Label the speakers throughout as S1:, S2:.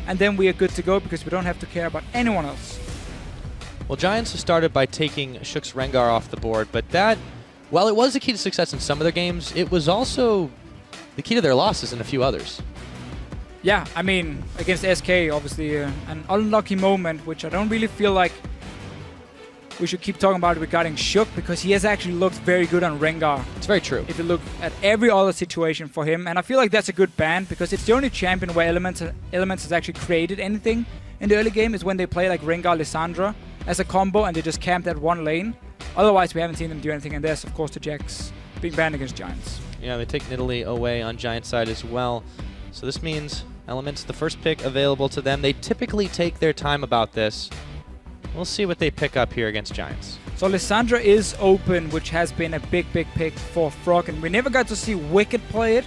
S1: and then we are good to go because we don't have to care about anyone else.
S2: Well, Giants have started by taking Shook's Rengar off the board, but that, while it was the key to success in some of their games, it was also the key to their losses in a few others.
S1: Yeah, I mean, against SK, obviously, an unlucky moment, which I don't really feel like we should keep talking about regarding Shook, because he has actually looked very good on Rengar.
S2: It's very true.
S1: If you look at every other situation for him, and I feel like that's a good ban, because it's the only champion where Elements has actually created anything in the early game is when they play like Rengar Lissandra as a combo and they just camp that one lane. Otherwise, we haven't seen them do anything, and there's, of course, the Jax being banned against Giants.
S2: Yeah, they take Nidalee away on Giant side as well. So this means Elements, the first pick available to them. They typically take their time about this. We'll see what they pick up here against Giants.
S1: So Lissandra is open, which has been a big pick for Frog, and we never got to see Wicked play it.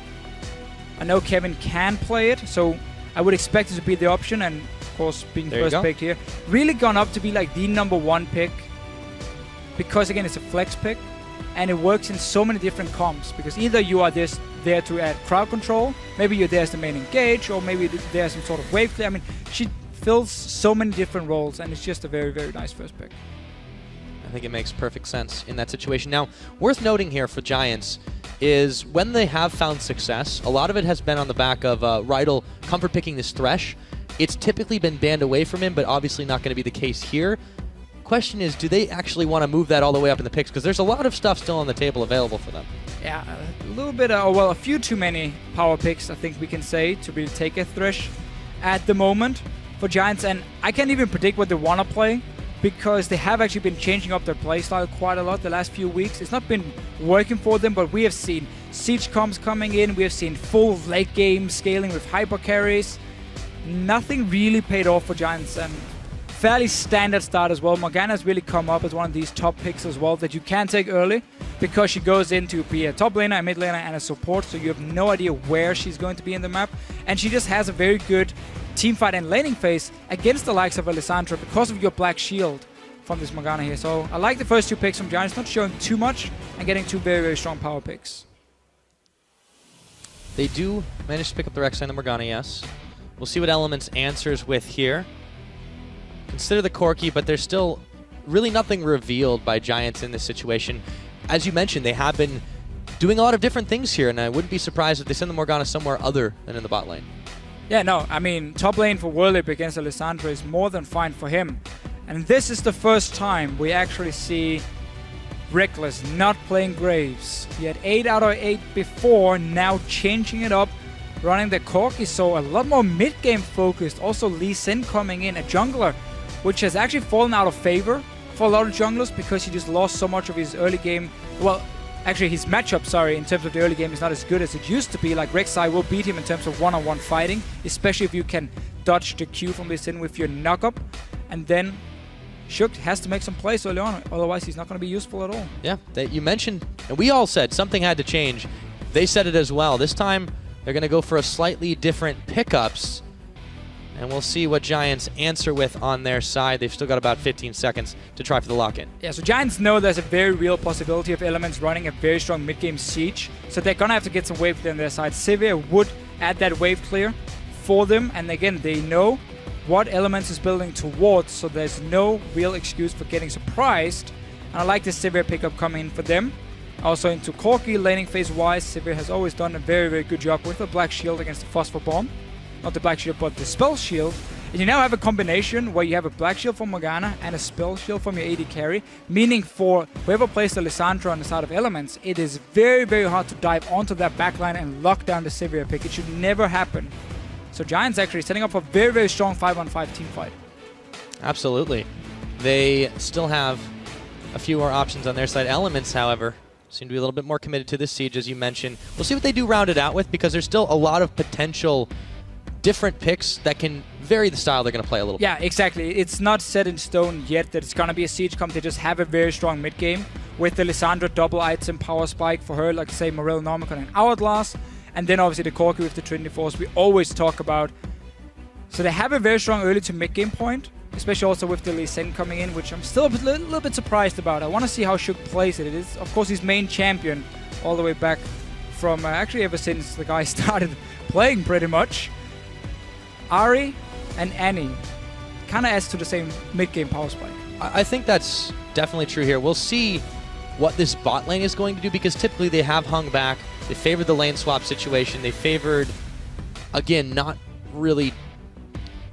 S1: I know Kevin can play it, so I would expect it to be the option, and of course being first picked here. Really gone up to be like the #1 pick, because again it's a flex pick, and it works in so many different comps, because either you are there to add crowd control, maybe you're there as the main engage, or maybe there's some sort of wave clear. I mean, she fills so many different roles, and it's just a very, very nice first pick.
S2: I think it makes perfect sense in that situation. Now, worth noting here for Giants is when they have found success, a lot of it has been on the back of Rydell comfort picking this Thresh. It's typically been banned away from him, but obviously not going to be the case here. Question is, do they actually want to move that all the way up in the picks? Because there's a lot of stuff still on the table available for them.
S1: Yeah, a little bit, well, a few too many power picks, I think we can say, to really take a Thresh at the moment for Giants. And I can't even predict what they want to play, because they have actually been changing up their playstyle quite a lot the last few weeks. It's not been working for them, but we have seen siege comps coming in. We have seen full late game scaling with hyper carries. Nothing really paid off for Giants, and fairly standard start as well. Morgana's really come up as one of these top picks as well that you can take early, because she goes in to be a top laner, a mid laner, and a support, so you have no idea where she's going to be in the map. And she just has a very good teamfight and laning phase against the likes of Alessandra because of your black shield from this Morgana here. So I like the first two picks from Giants, not showing too much and getting two very, very strong power picks.
S2: They do manage to pick up the Rek'Sai and the Morgana, yes. We'll see what Elements answers with here. Consider the Corki, but there's still really nothing revealed by Giants in this situation. As you mentioned, they have been doing a lot of different things here, and I wouldn't be surprised if they send the Morgana somewhere other than in the bot lane.
S1: Yeah, no, I mean, top lane for Whirlip against Alessandra is more than fine for him. And this is the first time we actually see Reckless not playing Graves. He had 8 out of 8 before, now changing it up, running the Corki, so a lot more mid-game focused. Also Lee Sin coming in, a jungler, which has actually fallen out of favor for a lot of junglers because he just lost so much of his early game. Well, actually his matchup, sorry, in terms of the early game is not as good as it used to be. Like Rek'Sai will beat him in terms of one-on-one fighting, especially if you can dodge the Q from Lee Sin with your knock-up. And then Shook has to make some plays early on, otherwise he's not going to be useful at all. Yeah,
S2: you mentioned, and we all said something had to change. They said it as well. This time they're going to go for a slightly different pickups, and we'll see what Giants answer with on their side. They've still got about 15 seconds to try for the lock-in.
S1: Yeah, so Giants know there's a very real possibility of Elements running a very strong mid-game siege, so they're going to have to get some wave clear on their side. Sivir would add that wave clear for them, and again, they know what Elements is building towards, so there's no real excuse for getting surprised. And I like the Sivir pickup coming in for them. Also into Corki, laning phase-wise, Sivir has always done a very, very good job with the Black Shield against the Phosphor Bomb. Not the Black Shield, but the Spell Shield. And you now have a combination where you have a Black Shield from Morgana and a Spell Shield from your AD carry, meaning for whoever plays the Lissandra on the side of Elements, it is very, very hard to dive onto that backline and lock down the Sivir pick. It should never happen. So Giants actually setting up a very, very strong 5-on-5 team fight.
S2: Absolutely. They still have a few more options on their side. Elements, however, seem to be a little bit more committed to this siege, as you mentioned. We'll see what they do round it out with, because there's still a lot of potential different picks that can vary the style they're going to play a little bit.
S1: Yeah, exactly. It's not set in stone yet that it's going to be a siege comp. They just have a very strong mid game with the Lissandra double item power spike for her, like say Morel, Normicon, and Hourglass. And then obviously the Corki with the Trinity Force we always talk about. So they have a very strong early to mid game point, especially also with the Lee Sin coming in, which I'm still a little bit surprised about. I want to see how Shook plays it. It is, of course, his main champion all the way back from actually ever since the guy started playing pretty much. Ahri and Annie kind of adds to the same mid-game power spike.
S2: I think that's definitely true here. We'll see what this bot lane is going to do, because typically they have hung back. They favored the lane swap situation. They favored, again, not really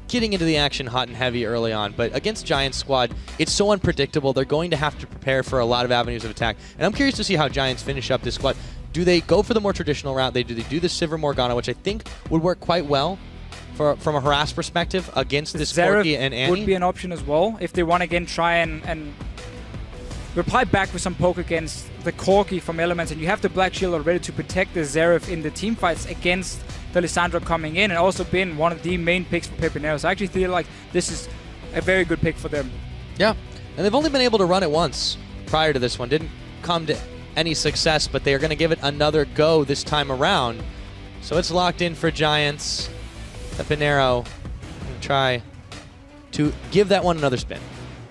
S2: getting into the action hot and heavy early on. But against Giants squad, it's so unpredictable. They're going to have to prepare for a lot of avenues of attack. And I'm curious to see how Giants finish up this squad. Do they go for the more traditional route? Do they do the Sivir Morgana, which I think would work quite well from a harass perspective against this Corki and Annie?
S1: Would be an option as well if they want to again try and reply back with some poke against the Corki from Elements, and you have the Black Shield already to protect the Xerath in the team fights against the Lissandra coming in, and also been one of the main picks for Pepinero. So I actually feel like this is a very good pick for them.
S2: Yeah, and they've only been able to run it once prior to this one. Didn't come to any success, but they are going to give it another go this time around. So it's locked in for Giants. Pepinero will try to give that one another spin.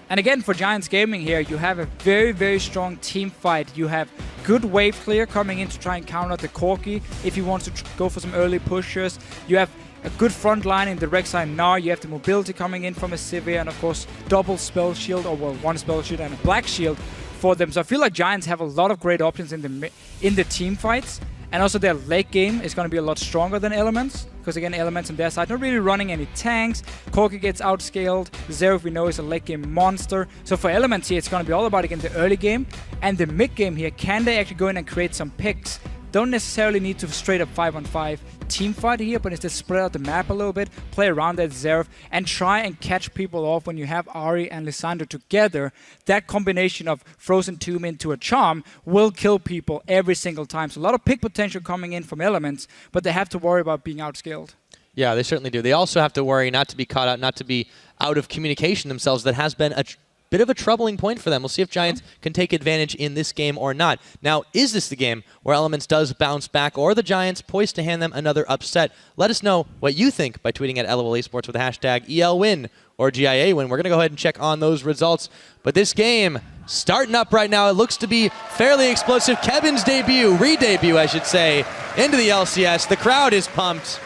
S1: And again, for Giants Gaming here, you have a very, very strong team fight. You have good wave clear coming in to try and counter the Corki if you want to go for some early pushers. You have a good front line in the Rek'Sai and Gnar. You have the mobility coming in from a Sivir, and of course, double spell shield, or well, one spell shield and a black shield for them. So I feel like Giants have a lot of great options in the team fights. And also their late game is going to be a lot stronger than Elements, because again, Elements on their side not really running any tanks. Corki gets outscaled. Xerath we know is a late game monster. So for Elements here, it's going to be all about again the early game and the mid game here. Can they actually go in and create some picks? Don't necessarily need to straight up 5-on-5 team fight here, but instead spread out the map a little bit, play around that Xerath, and try and catch people off when you have Ahri and Lissandra together. That combination of Frozen Tomb into a Charm will kill people every single time. So a lot of pick potential coming in from Elements, but they have to worry about being outscaled.
S2: Yeah, they certainly do. They also have to worry not to be caught out, not to be out of communication themselves. That has been a bit of a troubling point for them. We'll see if Giants can take advantage in this game or not. Now, is this the game where Elements does bounce back, or are the Giants poised to hand them another upset? Let us know what you think by tweeting at LOL Esports with the hashtag ELWin or GIA win. We're going to go ahead and check on those results. But this game starting up right now. It looks to be fairly explosive. Kevin's debut, re-debut I should say, into the LCS. The crowd is pumped,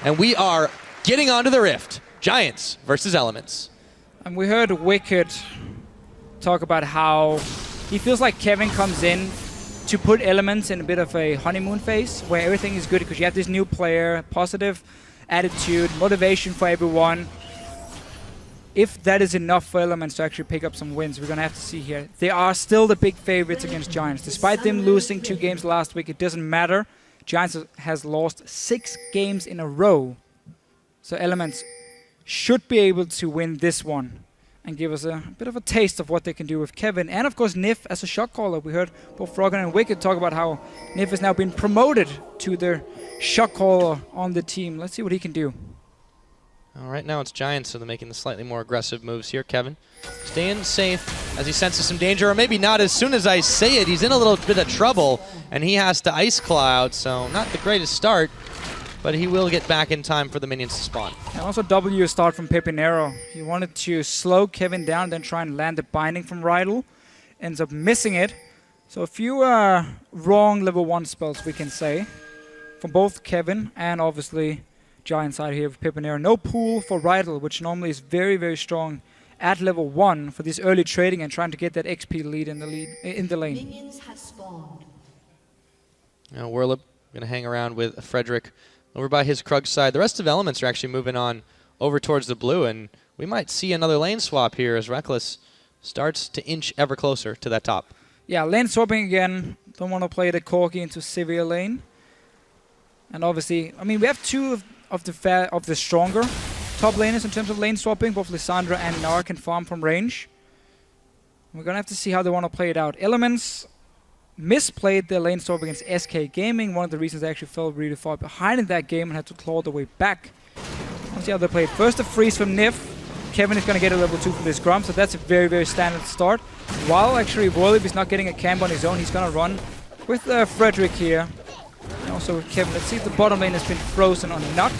S2: and we are getting onto the Rift. Giants versus Elements.
S1: And we heard Wicked talk about how he feels like Kevin comes in to put Elements in a bit of a honeymoon phase where everything is good because you have this new player, positive attitude, motivation for everyone. If that is enough for Elements to actually pick up some wins, we're going to have to see here. They are still the big favorites against Giants. Despite them losing 2 games last week, it doesn't matter. Giants has lost 6 games in a row. So Elements should be able to win this one and give us a bit of a taste of what they can do with Kevin. And of course, Nif as a shot caller. We heard both Froggen and Wicked talk about how Nif has now been promoted to the shot caller on the team. Let's see what he can do.
S2: All right, now it's Giants, so they're making the slightly more aggressive moves here. Kevin staying safe as he senses some danger, or maybe not. As soon as I say it, he's in a little bit of trouble, and he has to Ice Claw out, so not the greatest start. But he will get back in time for the minions to spawn.
S1: And also W start from Pepinero. He wanted to slow Kevin down, then try and land the binding from Rydell. Ends up missing it. So a few wrong level 1 spells, we can say, from both Kevin and obviously Giant side here with Pepinero. No pool for Rydell, which normally is very, very strong at level 1 for this early trading and trying to get that XP lead in the lane.
S3: Minions have spawned.
S2: Now Werlip going to hang around with Frederick over by his Krug side. The rest of Elements are actually moving on over towards the blue, and we might see another lane swap here as Reckless starts to inch ever closer to that top.
S1: Yeah, lane swapping again. Don't want to play the Corki into Sivir lane. And obviously, I mean, we have 2 of the stronger top laners in terms of lane swapping. Both Lissandra and Gnar can farm from range. We're going to have to see how they want to play it out. Elements misplayed their lane swap against SK Gaming. One of the reasons they actually fell really far behind in that game and had to claw their way back. Let's see how they played. First a freeze from Nif. Kevin is going to get a level 2 from this Grum, so that's a very, very standard start. While actually Werlip is not getting a camp on his own, he's going to run with Frederick here. And also with Kevin. Let's see if the bottom lane has been frozen or not.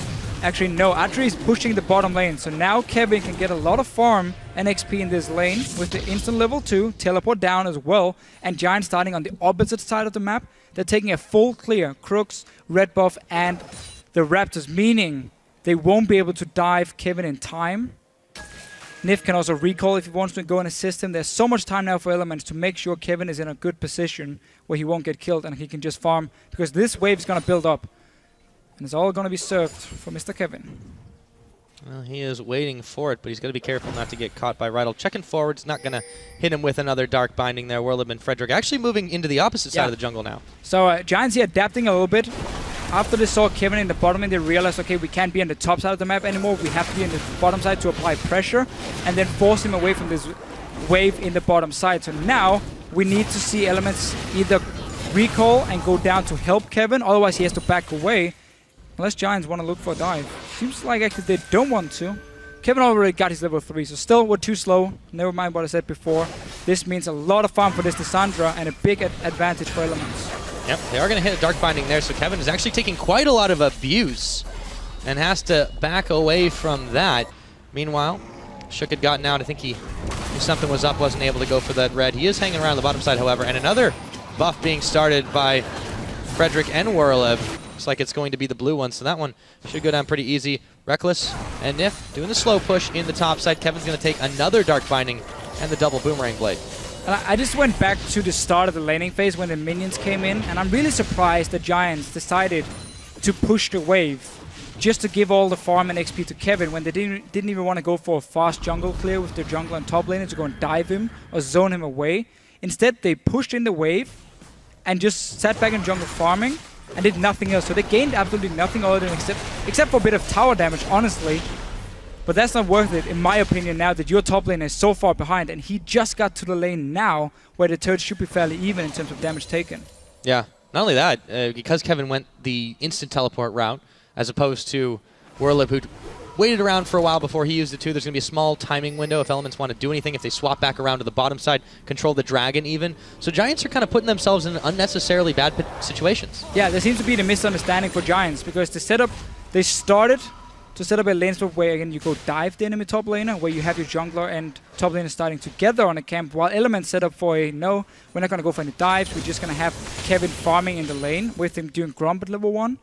S1: Actually, no. Atri is pushing the bottom lane. So now Kevin can get a lot of farm and XP in this lane with the instant level 2. Teleport down as well. And Giant starting on the opposite side of the map. They're taking a full clear. Crooks, Red Buff, and the Raptors. Meaning they won't be able to dive Kevin in time. Nif can also recall if he wants to go and assist him. There's so much time now for Elements to make sure Kevin is in a good position where he won't get killed and he can just farm, because this wave is going to build up. And it's all going to be served for Mr. Kevin.
S2: Well, he is waiting for it, but he's got to be careful not to get caught by Rydal. Checking forwards, not going to hit him with another Dark Binding there. Whirlib and Frederick actually moving into the opposite side of the jungle now.
S1: So Giants here adapting a little bit. After they saw Kevin in the bottom and they realized, okay, we can't be on the top side of the map anymore. We have to be on the bottom side to apply pressure and then force him away from this wave in the bottom side. So now we need to see Elements either recall and go down to help Kevin, otherwise he has to back away. Unless Giants want to look for a dive. Seems like actually they don't want to. Kevin already got his level 3, so still we're too slow. Never mind what I said before. This means a lot of farm for this Lissandra and a big advantage for Elements.
S2: Yep, they are going to hit a Dark Binding there, so Kevin is actually taking quite a lot of abuse and has to back away from that. Meanwhile, Shook had gotten out. I think he knew something was up, wasn't able to go for that red. He is hanging around the bottom side, however, and another buff being started by Frederick and Whirlib. Looks like it's going to be the blue one, so that one should go down pretty easy. Reckless and Nif doing the slow push in the top side. Kevin's going to take another Dark Binding and the double Boomerang Blade.
S1: And I just went back to the start of the laning phase when the minions came in, and I'm really surprised the Giants decided to push the wave just to give all the farm and XP to Kevin when they didn't even want to go for a fast jungle clear with their jungle and top laner to go and dive him or zone him away. Instead, they pushed in the wave and just sat back in jungle farming and did nothing else. So they gained absolutely nothing other than except for a bit of tower damage, honestly. But that's not worth it, in my opinion, now that your top lane is so far behind, and he just got to the lane now where the turret should be fairly even in terms of damage taken.
S2: Yeah, not only that, because Kevin went the instant teleport route, as opposed to Whirlib, who waited around for a while before he used it too. There's going to be a small timing window if Elements want to do anything, if they swap back around to the bottom side, control the dragon even. So Giants are kind of putting themselves in unnecessarily bad situations.
S1: Yeah, there seems to be the misunderstanding for Giants, because they started to set up a lane swap where, again, you go dive the enemy top laner, where you have your jungler and top laner starting together on a camp, while Elements set up for a, no, we're not going to go for any dives, we're just going to have Kevin farming in the lane with him doing Grump at level 1.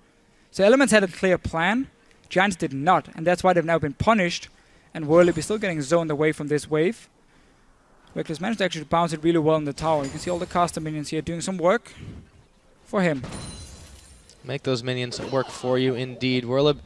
S1: So Elements had a clear plan, Giants did not, and that's why they've now been punished, and Whirlib is still getting zoned away from this wave. Reckless managed to actually bounce it really well in the tower. You can see all the caster minions here doing some work for him.
S2: Make those minions work for you, indeed. Whirlib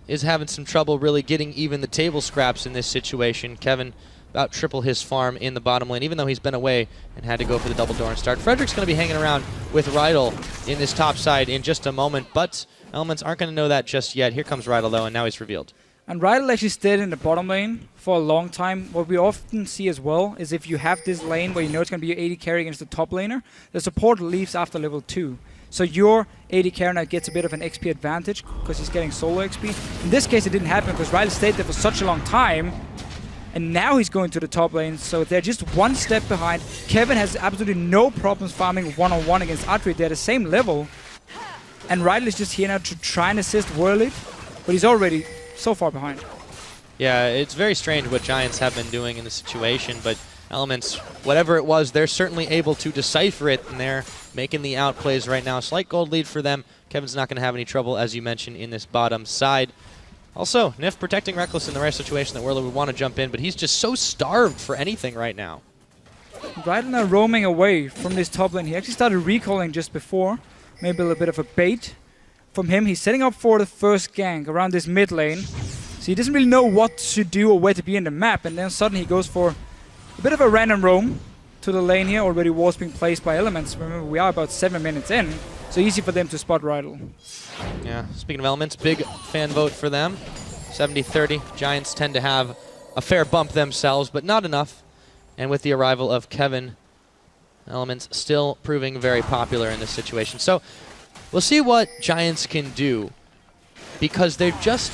S2: is having some trouble really getting even the table scraps in this situation. Kevin about triple his farm in the bottom lane, even though he's been away and had to go for the double door and start. Frederick's going to be hanging around with Rydal in this top side in just a moment, but Elements aren't going to know that just yet. Here comes Rydal, though, and now he's revealed.
S1: And Rydal actually stayed in the bottom lane for a long time. What we often see as well is if you have this lane where you know it's going to be your AD carry against the top laner, the support leaves after level 2. So your AD carry now gets a bit of an XP advantage because he's getting solo XP. In this case, it didn't happen because Rydal stayed there for such a long time, and now he's going to the top lane, so they're just one step behind. Kevin has absolutely no problems farming one-on-one against Atri. They're the same level, and Rydal is just here now to try and assist Whirlib, but he's already so far behind.
S2: Yeah, it's very strange what Giants have been doing in this situation, but Elements, whatever it was, they're certainly able to decipher it, and they're making the outplays right now. Slight gold lead for them. Kevin's not going to have any trouble, as you mentioned, in this bottom side. Also, Nif protecting Reckless in the rare situation that Whirlib would want to jump in, but he's just so starved for anything right now.
S1: Rydal now roaming away from this top lane. He actually started recalling just before. Maybe a little bit of a bait from him. He's setting up for the first gank around this mid lane. So he doesn't really know what to do or where to be in the map, and then suddenly he goes for a bit of a random roam to the lane here. Already walls being placed by Elements. Remember, we are about 7 minutes in, so easy for them to spot Rydal.
S2: Yeah, speaking of Elements, big fan vote for them. 70-30. Giants tend to have a fair bump themselves, but not enough. And with the arrival of Kevin, Elements still proving very popular in this situation. So we'll see what Giants can do, because they're just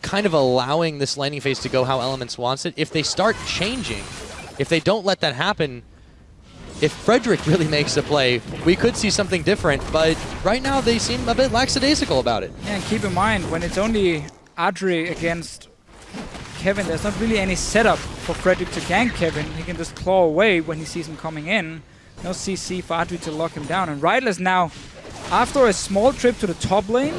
S2: kind of allowing this laning phase to go how Elements wants it. If they start changing, if they don't let that happen, if Frederick really makes a play, we could see something different, but right now they seem a bit lackadaisical about it.
S1: Yeah, and keep in mind, when it's only Adri against Kevin, there's not really any setup for Frederick to gank Kevin. He can just claw away when he sees him coming in. No CC for Adri to lock him down. And Rydal is now, after a small trip to the top lane,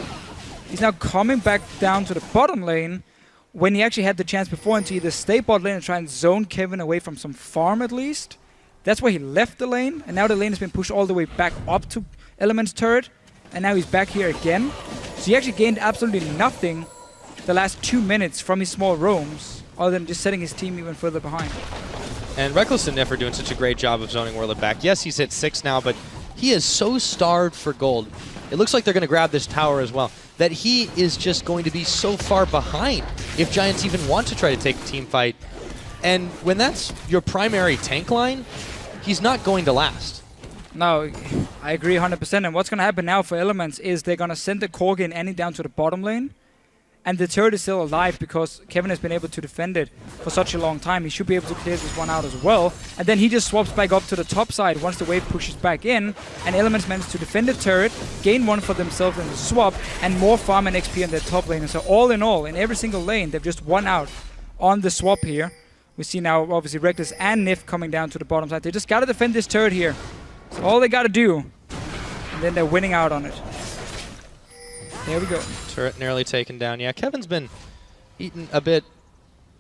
S1: He's now coming back down to the bottom lane when he actually had the chance before to either stay bot lane and try and zone Kevin away from some farm at least. That's why he left the lane, and now the lane has been pushed all the way back up to Element's turret, and now he's back here again. So he actually gained absolutely nothing the last 2 minutes from his small roams, other than just setting his team even further behind.
S2: And Reckless and Nif are doing such a great job of zoning World back. Yes, he's hit 6 now, but he is so starved for gold. It looks like they're going to grab this tower as well, that he is just going to be so far behind if Giants even want to try to take a team fight. And when that's your primary tank line, he's not going to last.
S1: No, I agree 100%. And what's going to happen now for Elements is they're going to send the Corgi and Annie down to the bottom lane. And the turret is still alive because Kevin has been able to defend it for such a long time. He should be able to clear this one out as well. And then he just swaps back up to the top side once the wave pushes back in. And Elements managed to defend the turret, gain one for themselves in the swap, and more farm and XP on their top lane. And so all in all, in every single lane, they've just won out on the swap here. We see now, obviously, Reckless and Nif coming down to the bottom side. They just got to defend this turret here. That's all they got to do. And then they're winning out on it. There we go.
S2: Turret nearly taken down. Yeah, Kevin's been eating a bit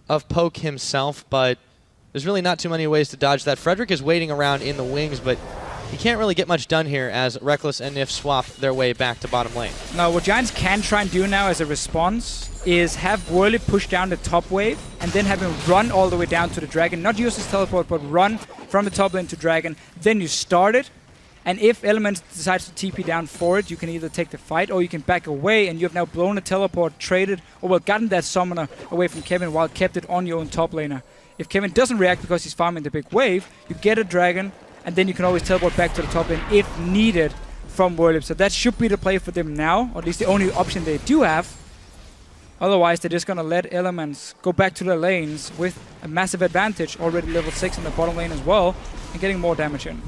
S2: of poke himself, but there's really not too many ways to dodge that. Frederick is waiting around in the wings, but he can't really get much done here as Reckless and Nif swap their way back to bottom lane.
S1: Now, what Giants can try and do now as a response is have Whirly push down the top wave and then have him run all the way down to the dragon. Not use his teleport, but run from the top lane to dragon. Then you start it. And if Elements decides to TP down for it, you can either take the fight or you can back away, and you have now blown a teleport, traded, or well, gotten that summoner away from Kevin while kept it on your own top laner. If Kevin doesn't react because he's farming the big wave, you get a dragon, and then you can always teleport back to the top lane if needed from Whirlip. So that should be the play for them now, or at least the only option they do have. Otherwise, they're just going to let Elements go back to their lanes with a massive advantage, already level 6 in the bottom lane as well, and getting more damage in.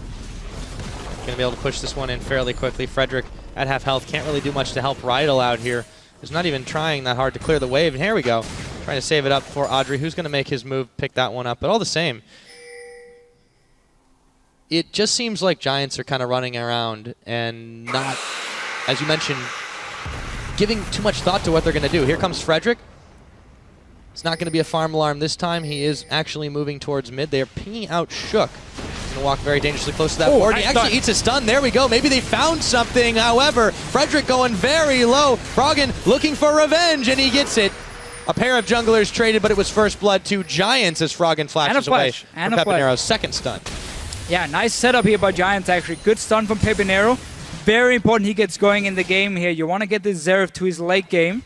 S2: Going to be able to push this one in fairly quickly. Frederick at half health can't really do much to help Rydell out here. He's not even trying that hard to clear the wave. And here we go. Trying to save it up for Audrey, who's going to make his move, pick that one up. But all the same, it just seems like Giants are kind of running around and not, as you mentioned, giving too much thought to what they're going to do. Here comes Frederick. It's not going to be a farm alarm this time. He is actually moving towards mid. They are pinging out Shook. Going to walk very dangerously close to that board. Nice, he actually eats a stun. There we go. Maybe they found something. However, Frederick going very low. Froggen looking for revenge, and he gets it. A pair of junglers traded, but it was first blood to Giants as Froggen flashes away from Pepinero's second stun.
S1: Yeah, nice setup here by Giants, actually. Good stun from Pepinero. Very important he gets going in the game here. You want to get this Zeref to his late game,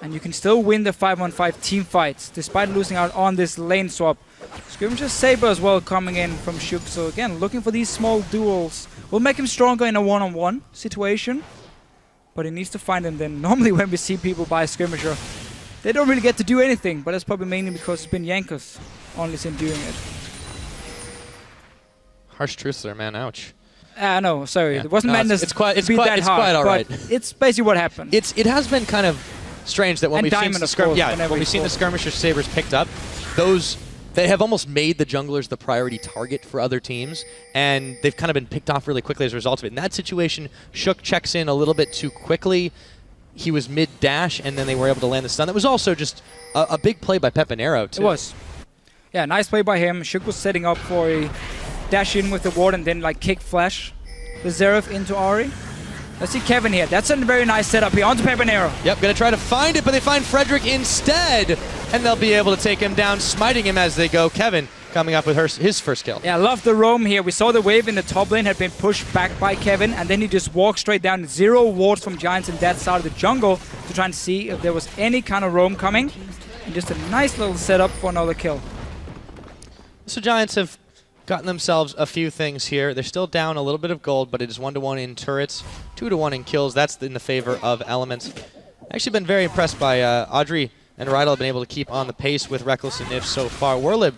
S1: and you can still win the 5-on-5 team fights, despite losing out on this lane swap. Skirmisher Saber as well coming in from Shook. So again, looking for these small duels. Will make him stronger in a one-on-one situation, but he needs to find them then. Normally when we see people buy Skirmisher, they don't really get to do anything, but that's probably mainly because it's been Yankos only been doing it.
S2: Harsh truth there, man. Ouch.
S1: No, sorry.
S2: Yeah.
S1: It wasn't meant
S2: it's quite all right.
S1: It's basically what happened.
S2: It has been kind of strange that when we've seen the Skirmisher Sabers picked up, they have almost made the junglers the priority target for other teams, and they've kind of been picked off really quickly as a result of it. In that situation, Shook checks in a little bit too quickly. He was mid-dash, and then they were able to land the stun. That was also just a big play by Pepinero, too.
S1: It was. Yeah, nice play by him. Shook was setting up for a dash in with the ward and then like kick flash the Zeref into Ahri. Let's see Kevin here. That's a very nice setup here onto Pepinero.
S2: Yep, going to try to find it, but they find Frederick instead, and they'll be able to take him down, smiting him as they go. Kevin coming up with his first kill.
S1: Yeah, I love the roam here. We saw the wave in the top lane had been pushed back by Kevin, and then he just walked straight down. 0 wards from Giants in that side of the jungle to try and see if there was any kind of roam coming. And just a nice little setup for another kill.
S2: So Giants have gotten themselves a few things here. They're still down a little bit of gold, but it is 1-to-1 in turrets, 2-to-1 in kills. That's in the favor of Elements. Actually been very impressed by Audrey and Rydell have been able to keep on the pace with Reckless and Nif so far. Whirlib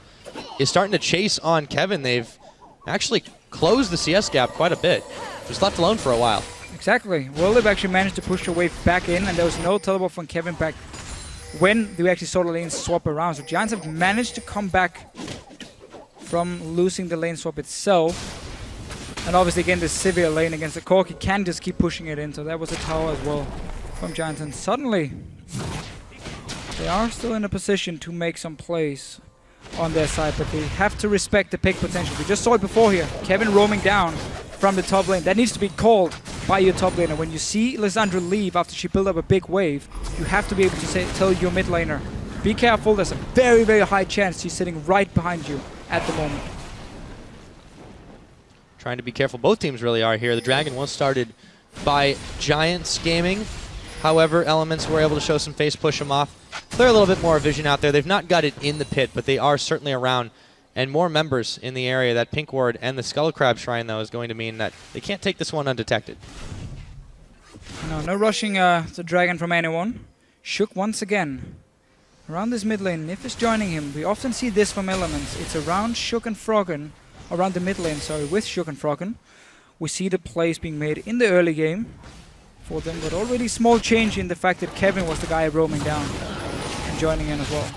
S2: is starting to chase on Kevin. They've actually closed the CS gap quite a bit. Just left alone for a while.
S1: Exactly. Whirlib actually managed to push the wave back in, and there was no teleport from Kevin back when they actually saw the lanes swap around. So Giants have managed to come back from losing the lane swap itself. And obviously again, this Sivir lane against the Corki can just keep pushing it in, so that was a tower as well from Giants, and suddenly they are still in a position to make some plays on their side, but they have to respect the pick potential. We just saw it before here. Kevin roaming down from the top lane. That needs to be called by your top laner. When you see Lissandra leave after she built up a big wave, you have to be able to tell your mid laner, be careful, there's a very, very high chance she's sitting right behind you at the moment.
S2: Trying to be careful. Both teams really are here. The Dragon was started by Giants Gaming. However, Elements were able to show some face, push them off. Clear a little bit more vision out there. They've not got it in the pit, but they are certainly around. And more members in the area. That Pink Ward and the Skull Crab Shrine, though, is going to mean that they can't take this one undetected.
S1: No rushing the Dragon from anyone. Shook once again. Around this mid lane, Nif is joining him. We often see this from Elements. It's around Shook and Froggen. Around the mid lane, sorry, with Shook and Froggen. We see the plays being made in the early game for them, but already small change in the fact that Kevin was the guy roaming down and joining in as well.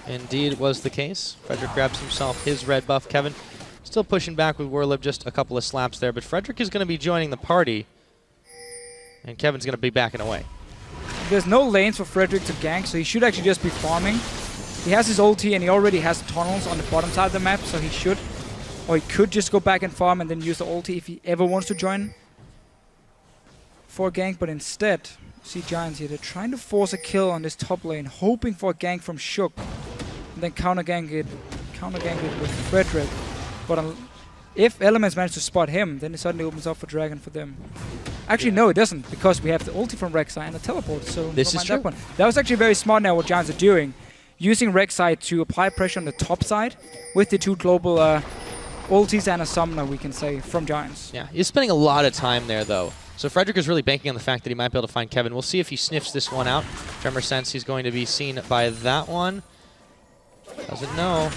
S2: Indeed was the case. Frederick grabs himself his red buff. Kevin still pushing back with Warlib, just a couple of slaps there, but Frederick is going to be joining the party, and Kevin's going to be backing away.
S1: There's no lanes for Frederick to gank, so he should actually just be farming. He has his ulti and he already has tunnels on the bottom side of the map, so he should, or he could just go back and farm and then use the ulti if he ever wants to join for a gank, but instead, see Giants here, they're trying to force a kill on this top lane, hoping for a gank from Shook, and then counter gank it with Frederick. But if Elements manage to spot him, then it suddenly opens up for Dragon for them. Actually, no, it doesn't, because we have the ulti from Rek'Sai and the teleport, so
S2: this is true.
S1: that one. That was actually very smart now what Giants are doing, using Rek'Sai to apply pressure on the top side with the two global ultis and a summoner, we can say, from Giants.
S2: Yeah, he's spending a lot of time there, though. So Frederick is really banking on the fact that he might be able to find Kevin. We'll see if he sniffs this one out. Tremor sense he's going to be seen by that one. Doesn't know.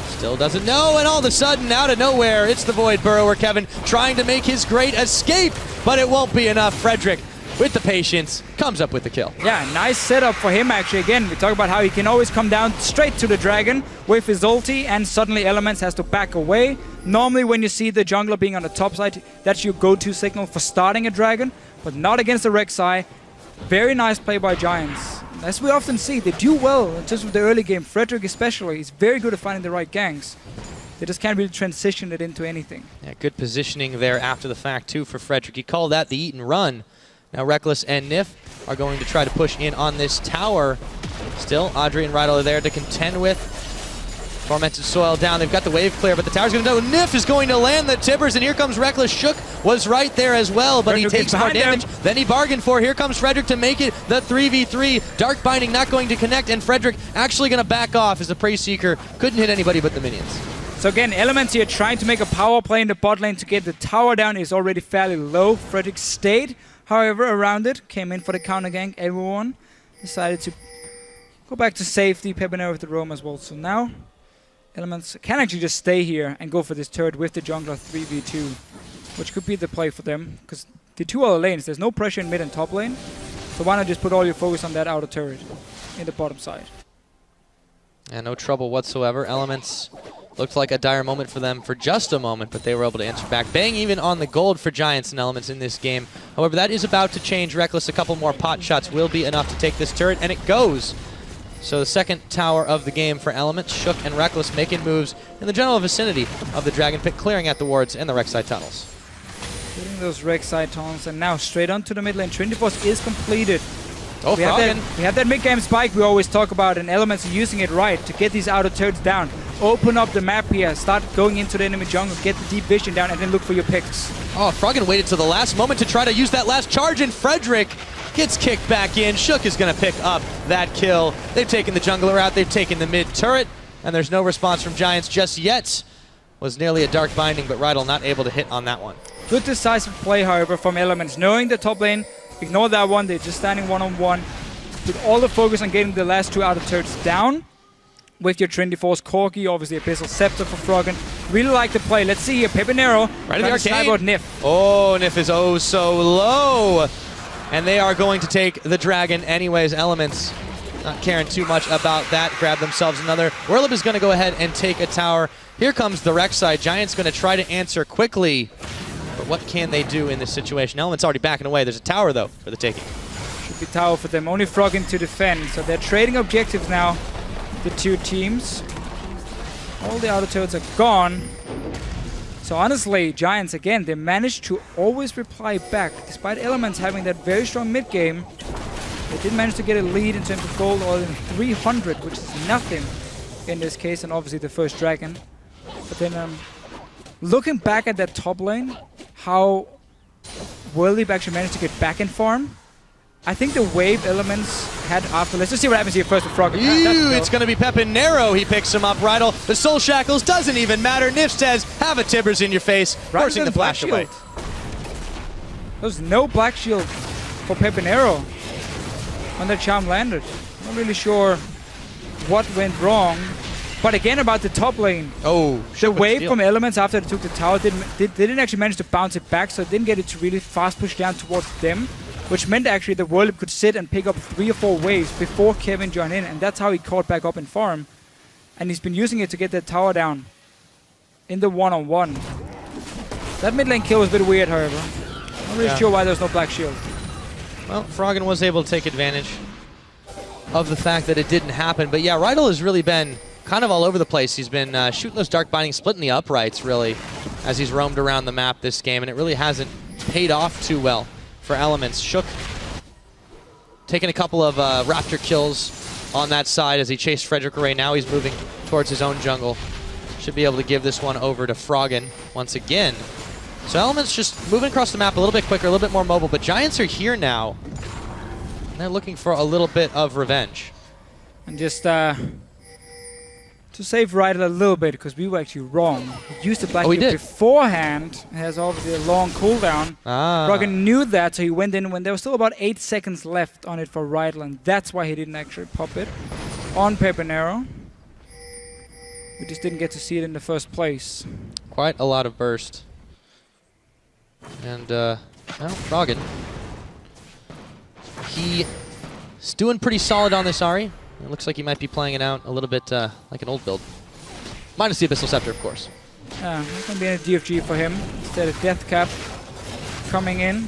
S2: Still doesn't know, and all of a sudden, out of nowhere, it's the Void Burrower Kevin trying to make his great escape, but it won't be enough. Frederick, with the patience, comes up with the kill.
S1: Yeah, nice setup for him actually. Again, we talk about how he can always come down straight to the Dragon with his ulti, and suddenly Elements has to back away. Normally when you see the jungler being on the top side, that's your go-to signal for starting a Dragon, but not against the Rek'Sai. Very nice play by Giants. As we often see, they do well in terms of the early game. Frederick especially is very good at finding the right ganks. They just can't really transition it into anything.
S2: Yeah, good positioning there after the fact too for Frederick. He called that the eat and run. Now Reckless and Nif are going to try to push in on this tower. Still, Audrey and Rydell are there to contend with. Tormented Soil down. They've got the wave clear, but the tower's going to go. Nif is going to land the Tibbers, and here comes Reckless. Shook was right there as well, but he takes more damage than he bargained for. Here comes Frederick to make it the 3v3. Dark Binding not going to connect, and Frederick actually going to back off as the Prey Seeker couldn't hit anybody but the minions.
S1: So again, Elements here trying to make a power play in the bot lane to get the tower down is already fairly low. Frederick stayed, however, around it. Came in for the counter gank. Everyone decided to go back to safety. Pepinero with the roam as well. So now Elements can actually just stay here and go for this turret with the jungler 3v2, which could be the play for them, because the two other lanes, there's no pressure in mid and top lane, so why not just put all your focus on that outer turret in the bottom side.
S2: And no trouble whatsoever. Elements looked like a dire moment for them for just a moment, but they were able to answer back. Bang even on the gold for Giants and Elements in this game. However, that is about to change. Reckless, a couple more pot shots will be enough to take this turret, and it goes. So the second tower of the game for Elements. Shook and Reckless making moves in the general vicinity of the Dragon Pit, clearing out the wards and the Rek'Sai tunnels.
S1: Getting those Rek'Sai tunnels, and now straight onto the mid lane. Trinity Force is completed.
S2: Oh,
S1: we have that mid-game spike we always talk about, and Elements are using it right to get these outer turrets down. Open up the map here, start going into the enemy jungle, get the deep vision down, and then look for your picks.
S2: Oh, Froggen waited till the last moment to try to use that last charge, and Frederick gets kicked back in. Shook is going to pick up that kill. They've taken the jungler out, they've taken the mid turret, and there's no response from Giants just yet. Was nearly a Dark Binding, but Rydell not able to hit on that one.
S1: Good decisive play, however, from Elements, knowing the top lane. Ignore that one, they're just standing one-on-one. Put all the focus on getting the last two outer turrets down with your Trinity Force Corgi, obviously Abyssal Scepter for Froggen. Really like the play. Let's see here, Pepinero
S2: right in the arcane.
S1: Out Nif.
S2: Oh, Nif is oh so low. And they are going to take the Dragon anyways. Elements not caring too much about that. Grab themselves another. Warlib is going to go ahead and take a tower. Here comes the Rek'Sai. Giants going to try to answer quickly. But what can they do in this situation? Element's already backing away. There's a tower, though, for the taking.
S1: Should be tower for them. Only Froggen to defend. So they're trading objectives now, the two teams. All the outer turrets are gone. So honestly, Giants, again, they managed to always reply back. Despite Elements having that very strong mid-game, they did manage to get a lead in terms of gold, or in 300, which is nothing in this case, and obviously the first dragon. But then looking back at that top lane, how well they've actually managed to get back in farm. I think the wave Elements had after. Let's just see what happens here first with Froggen.
S2: It's going to be Pepinero. He picks him up. Rydal, the Soul Shackles doesn't even matter. Nif says, have a Tibbers in your face, forcing the flash away.
S1: There's no black shield for Pepinero when the charm landed. Not really sure what went wrong. But again, about the top lane.
S2: Oh,
S1: the wave from Elements after they took the tower didn't actually manage to bounce it back, so it didn't get it to really fast push down towards them, which meant actually the Whirlip could sit and pick up 3 or 4 waves before Kevin joined in, and that's how he caught back up in farm. And he's been using it to get that tower down in the one-on-one. That mid lane kill was a bit weird, however. Not really sure why there's no black shield.
S2: Well, Froggen was able to take advantage of the fact that it didn't happen. But yeah, Rydal has really been kind of all over the place. He's been shooting those Dark Binding, splitting the uprights, really, as he's roamed around the map this game, and it really hasn't paid off too well for Elements. Shook taking a couple of Raptor kills on that side as he chased Frederick away. Now he's moving towards his own jungle. Should be able to give this one over to Froggen once again. So Elements just moving across the map a little bit quicker, a little bit more mobile, but Giants are here now. And they're looking for a little bit of revenge.
S1: And just to save Rydal a little bit, because we were actually wrong. He used the black shield beforehand. It has obviously a long cooldown. Froggen knew that, so he went in when there was still about 8 seconds left on it for Rydal, and that's why he didn't actually pop it on Pepinero. We just didn't get to see it in the first place.
S2: Quite a lot of burst. And, well, Froggen. He's doing pretty solid on this Ahri. It looks like he might be playing it out a little bit like an old build. Minus the Abyssal Scepter, of course.
S1: Yeah, it's going to be a DFG for him. Instead of Death Cap coming in.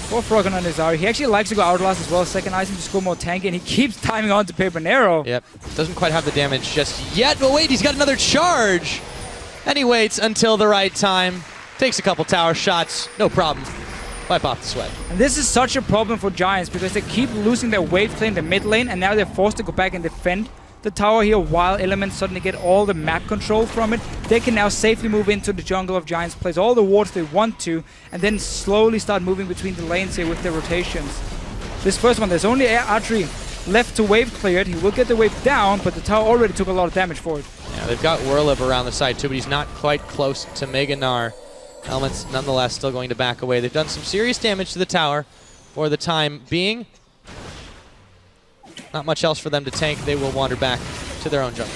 S1: For Froggen on his Ahri. He actually likes to go Outlast as well, second item to score more tanky, and he keeps timing on to Pepinero.
S2: Yep. Doesn't quite have the damage just yet, but wait, he's got another charge! And he waits until the right time. Takes a couple tower shots, no problem. Wipe off the sweat.
S1: And this is such a problem for Giants because they keep losing their wave play in the mid lane, and now they're forced to go back and defend the tower here while Elements suddenly get all the map control from it. They can now safely move into the jungle of Giants, place all the wards they want to, and then slowly start moving between the lanes here with their rotations. This first one, there's only Archery left to wave clear it. He will get the wave down, but the tower already took a lot of damage for it.
S2: Yeah, they've got Whirlip around the side too, but he's not quite close to Mega Gnar. Elements nonetheless still going to back away. They've done some serious damage to the tower for the time being. Not much else for them to tank. They will wander back to their own jungle.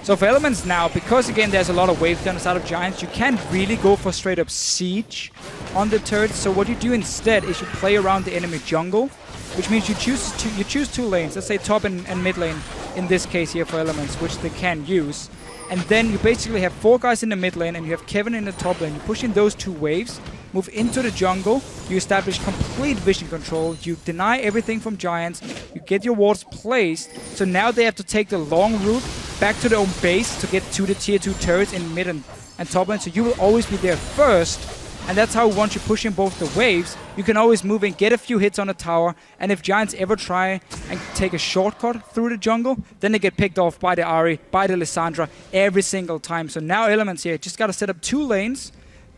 S1: So for Elements now, because again there's a lot of wave gunners out of Giants, you can't really go for straight up siege on the turrets. So what you do instead is you play around the enemy jungle, which means you choose two lanes, let's say top and mid lane in this case here for Elements, which they can use. And then you basically have 4 guys in the mid lane and you have Kevin in the top lane. You push in those 2 waves, move into the jungle, you establish complete vision control, you deny everything from Giants, you get your wards placed, so now they have to take the long route back to their own base to get to the tier 2 turrets in mid and top lane, so you will always be there first. And that's how once you push in both the waves, you can always move in, get a few hits on a tower, and if Giants ever try and take a shortcut through the jungle, then they get picked off by the Ahri, by the Lissandra every single time. So now Elements here just got to set up 2 lanes.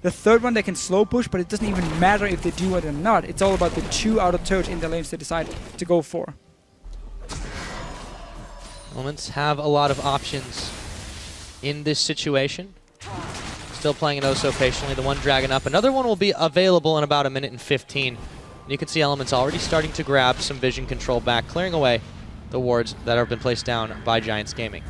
S1: The third one they can slow push, but it doesn't even matter if they do it or not. It's all about the 2 outer turrets in the lanes they decide to go for.
S2: Elements have a lot of options in this situation. Still playing it oh so patiently. The one dragon up. Another one will be available in about 1:15. And you can see Elements already starting to grab some vision control back, clearing away the wards that have been placed down by Giants Gaming.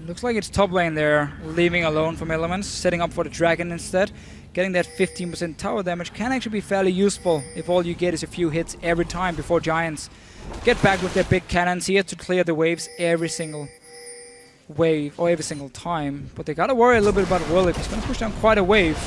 S1: Looks like it's top lane there, leaving alone from Elements, setting up for the dragon instead. Getting that 15% tower damage can actually be fairly useful if all you get is a few hits every time before Giants get back with their big cannons here to clear the waves every single wave, or every single time. But they gotta worry a little bit about Whirlip. He's gonna push down quite a wave.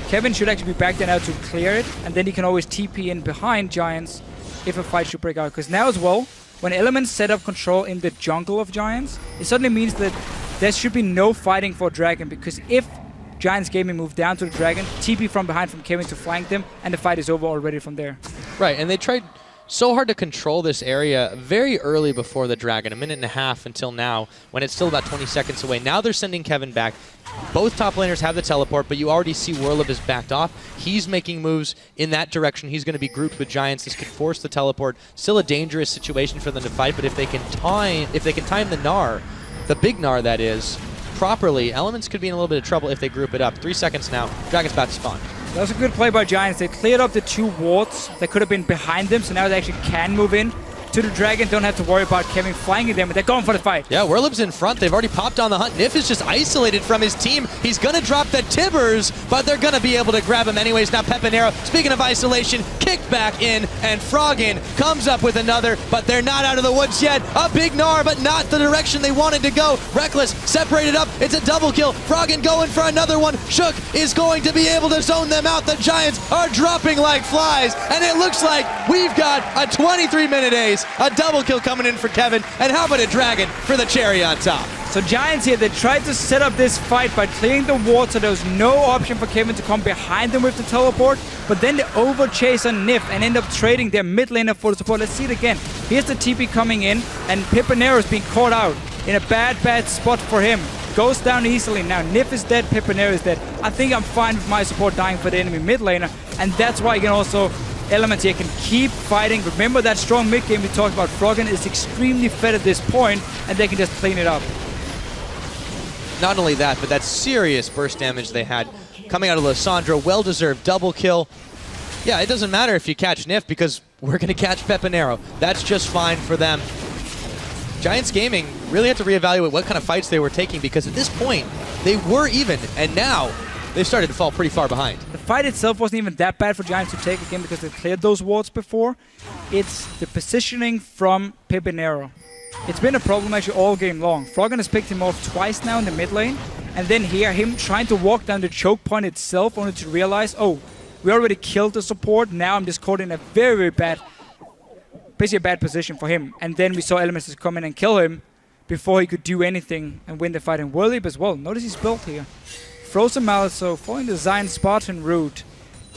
S1: Kevin should actually be back there now to clear it, and then he can always TP in behind Giants if a fight should break out. Because now as well, when Elements set up control in the jungle of Giants, it suddenly means that there should be no fighting for Dragon, because if Giants Gaming move down to the Dragon, TP from behind from Kevin to flank them, and the fight is over already from there.
S2: Right, and they tried so hard to control this area very early before the Dragon, a minute and a half until now, when it's still about 20 seconds away. Now they're sending Kevin back. Both top laners have the teleport, but you already see Whirlip is backed off. He's making moves in that direction. He's going to be grouped with Giants. This could force the teleport. Still a dangerous situation for them to fight, but if they can time the Gnar, the big Gnar that is, properly, Elements could be in a little bit of trouble if they group it up. 3 seconds now. Dragon's about to spawn.
S1: That was a good play by Giants. They cleared up the 2 wards that could have been behind them, so now they actually can move in to the Dragon. Don't have to worry about Kevin flanking them, but they're going for the fight.
S2: Yeah, Whirlip's in front. They've already popped on the hunt. Nif is just isolated from his team. He's going to drop the Tibbers, but they're going to be able to grab him anyways. Now Pepinero, speaking of isolation, kicked back in, and Froggen comes up with another, but they're not out of the woods yet. A big Gnar, but not the direction they wanted to go. Reckless separated up. It's a double kill. Froggen going for another one. Shook is going to be able to zone them out. The Giants are dropping like flies, and it looks like we've got a 23-minute ace. A double kill coming in for Kevin, and how about a Dragon for the cherry on top?
S1: So Giants here, they tried to set up this fight by clearing the ward, so there was no option for Kevin to come behind them with the teleport, but then they overchase on Nif and end up trading their mid laner for the support. Let's see it again. Here's the TP coming in, and Pepinero is being caught out in a bad spot for him. Goes down easily. Now Nif is dead, Pepinero is dead. I think I'm fine with my support dying for the enemy mid laner, and that's why you can also Elements here can keep fighting. Remember that strong mid game we talked about. Froggen is extremely fed at this point, and they can just clean it up.
S2: Not only that, but that serious burst damage they had coming out of Lissandra. Well-deserved double kill. Yeah, it doesn't matter if you catch Nif, because we're going to catch Pepinero. That's just fine for them. Giants Gaming really had to reevaluate what kind of fights they were taking, because at this point, they were even, and now they started to fall pretty far behind.
S1: The fight itself wasn't even that bad for Giants to take again, because they cleared those wards before. It's the positioning from Pepinero. It's been a problem actually all game long. Froggen has picked him off twice now in the mid lane, and then here him trying to walk down the choke point itself, only to realize, oh, we already killed the support. Now I'm just caught in a very bad, basically a bad position for him. And then we saw Elements just come in and kill him before he could do anything and win the fight. And Whirlip as well. Notice he's built here. Frozen Mallet, so following the Zion Spartan route.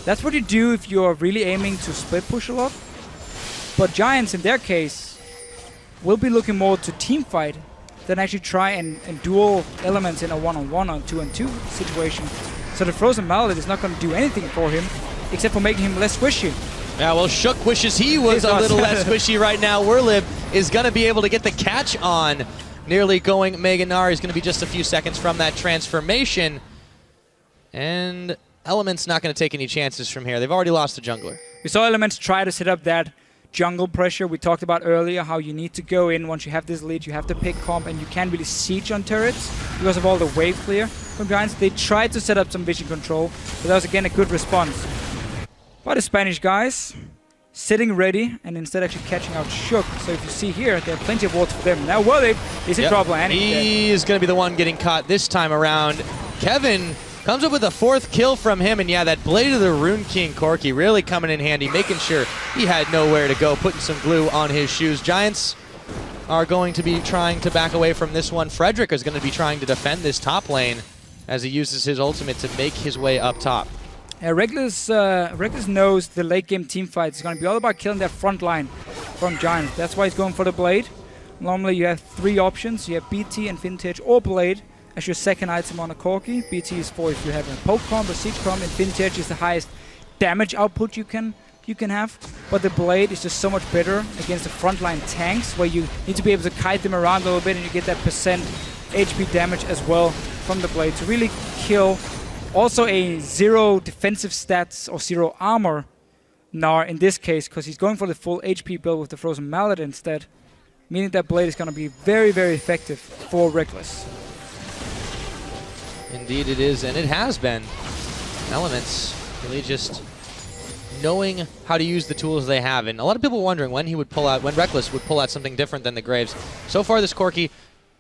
S1: That's what you do if you're really aiming to split push a lot. But Giants, in their case, will be looking more to team fight than actually try and duel Elements in a one-on-one or two-on-two situation. So the Frozen Mallet is not going to do anything for him, except for making him less squishy.
S2: Yeah, well, Shook wishes he was a little less squishy right now. Whirlip is going to be able to get the catch on. Nearly going Mega Gnar. He's going to be just a few seconds from that transformation. And Elements not going to take any chances from here. They've already lost the jungler.
S1: We saw Elements try to set up that jungle pressure we talked about earlier, how you need to go in once you have this lead, you have to pick comp, and you can't really siege on turrets because of all the wave clear from Giants. They tried to set up some vision control, but that was again a good response by the Spanish guys, sitting ready and instead actually catching out Shook. So if you see here, there are plenty of wards for them. Now Whirlip is in trouble, and
S2: he is going to be the one getting caught this time around. Kevin comes up with a 4th kill from him, and yeah, that Blade of the Rune King Corki really coming in handy, making sure he had nowhere to go, putting some glue on his shoes. Giants are going to be trying to back away from this one. Frederick is going to be trying to defend this top lane as he uses his ultimate to make his way up top.
S1: Reckless knows the late game team fight is going to be all about killing that front line from Giants. That's why he's going for the Blade. Normally you have 3 options. You have BT and Vintage or Blade as your second item on a Corki. BT is for if you have a poke comp or siege comp, and Vintage is the highest damage output you can have. But the Blade is just so much better against the frontline tanks, where you need to be able to kite them around a little bit, and you get that percent HP damage as well from the Blade to really kill. Also a 0 defensive stats or 0 armor Gnar in this case, because he's going for the full HP build with the Frozen Mallet instead, meaning that Blade is going to be very effective for Reckless.
S2: Indeed it is, and it has been. Elements really just knowing how to use the tools they have, and a lot of people wondering when Reckless would pull out something different than the Graves. So far this Corki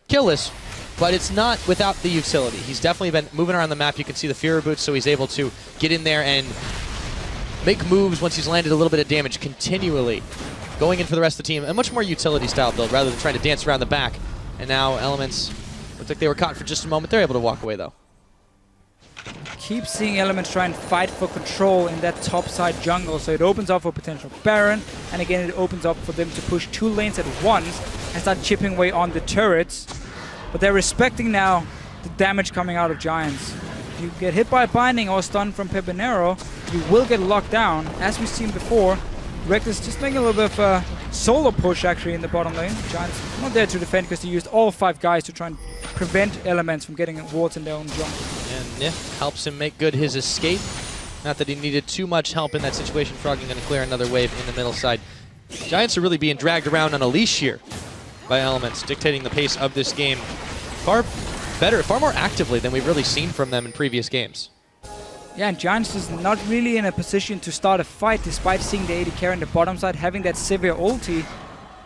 S2: killless, but it's not without the utility. He's definitely been moving around the map. You can see the Fear Boots, so he's able to get in there and make moves once he's landed a little bit of damage continually. Going in for the rest of the team, a much more utility style build rather than trying to dance around the back. And now Elements, looks like they were caught for just a moment. They're able to walk away though.
S1: Keep seeing Elements try and fight for control in that top side jungle, so it opens up for potential Baron, and again it opens up for them to push 2 lanes at once and start chipping away on the turrets. But they're respecting now the damage coming out of Giants. If you get hit by Binding or stunned from Pepinero, you will get locked down. As we've seen before, Reckless just making a little bit of a solo push actually in the bottom lane. Giants not there to defend because they used all 5 guys to try and prevent Elements from getting wards in their own jungle.
S2: And Nif helps him make good his escape. Not that he needed too much help in that situation. Froggen going to clear another wave in the middle side. Giants are really being dragged around on a leash here by Elements, dictating the pace of this game far better, far more actively than we've really seen from them in previous games.
S1: Yeah, and Giants is not really in a position to start a fight despite seeing the AD carry on the bottom side, having that severe ulti.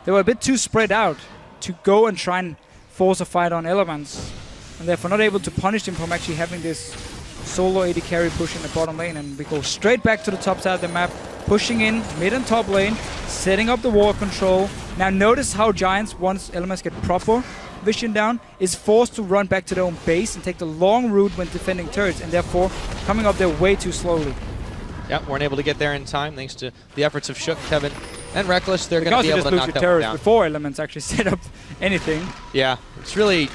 S1: They were a bit too spread out to go and try and force a fight on Elements, and therefore not able to punish him from actually having this solo AD carry push in the bottom lane. And we go straight back to the top side of the map, pushing in mid and top lane, setting up the ward control. Now notice how Giants, once Elements get proper vision down, is forced to run back to their own base and take the long route when defending turrets, and therefore coming up there way too slowly.
S2: Yep, weren't able to get there in time thanks to the efforts of Shook, Kevin, and Reckless. They're going to be able to knock that one down
S1: before Elements actually set up anything.
S2: Yeah, it's really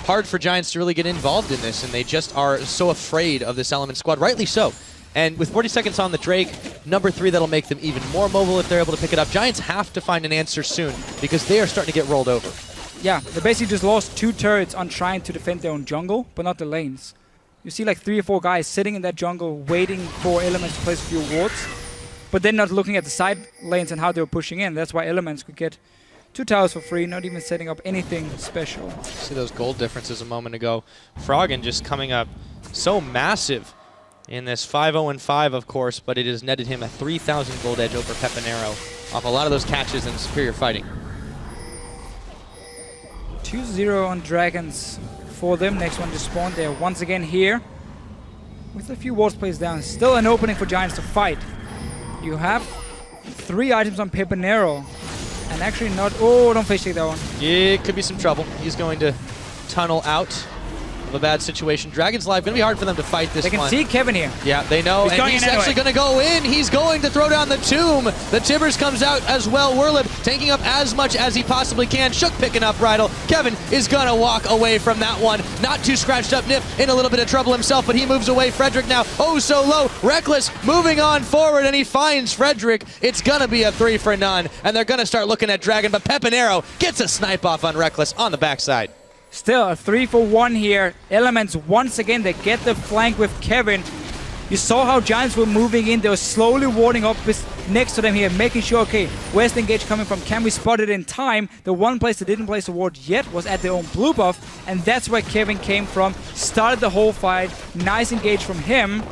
S2: hard for Giants to really get involved in this, and they just are so afraid of this Element squad, rightly so. And with 40 seconds on the Drake, number 3, that'll make them even more mobile if they're able to pick it up. Giants have to find an answer soon because they are starting to get rolled over.
S1: Yeah, they basically just lost 2 turrets on trying to defend their own jungle, but not the lanes. You see like 3 or 4 guys sitting in that jungle waiting for Elements to place a few wards, but then not looking at the side lanes and how they were pushing in. That's why Elements could get 2 towers for free, not even setting up anything special.
S2: See those gold differences a moment ago. Froggen just coming up so massive in this 5-0-5, of course, but it has netted him a 3,000 gold edge over Pepinero off a lot of those catches and superior fighting.
S1: 2-0 on Dragons for them. Next one to spawn. They're once again here with a few wards placed down. Still an opening for Giants to fight. You have 3 items on Pepinero, and actually not... Oh, don't face take that one.
S2: Yeah, it could be some trouble. He's going to tunnel out of a bad situation. Dragon's Life, going to be hard for them to fight this one.
S1: They can see Kevin here.
S2: Yeah, they know, and he's actually going to go in. He's going to throw down the tomb. The Tibbers comes out as well. Werlib taking up as much as he possibly can. Shook picking up Bridle. Kevin is going to walk away from that one. Not too scratched up. Nip in a little bit of trouble himself, but he moves away. Frederick now, oh so low. Reckless moving on forward, and he finds Frederick. It's going to be a 3 for none, and they're going to start looking at Dragon, but Pepinero gets a snipe off on Reckless on the backside.
S1: Still a 3 for 1 here. Elements once again, they get the flank with Kevin. You saw how Giants were moving in. They were slowly warding up next to them here, making sure, okay, where's the engage coming from? Can we spot it in time? The one place they didn't place a ward yet was at their own blue buff, and that's where Kevin came from. Started the whole fight. Nice engage from him.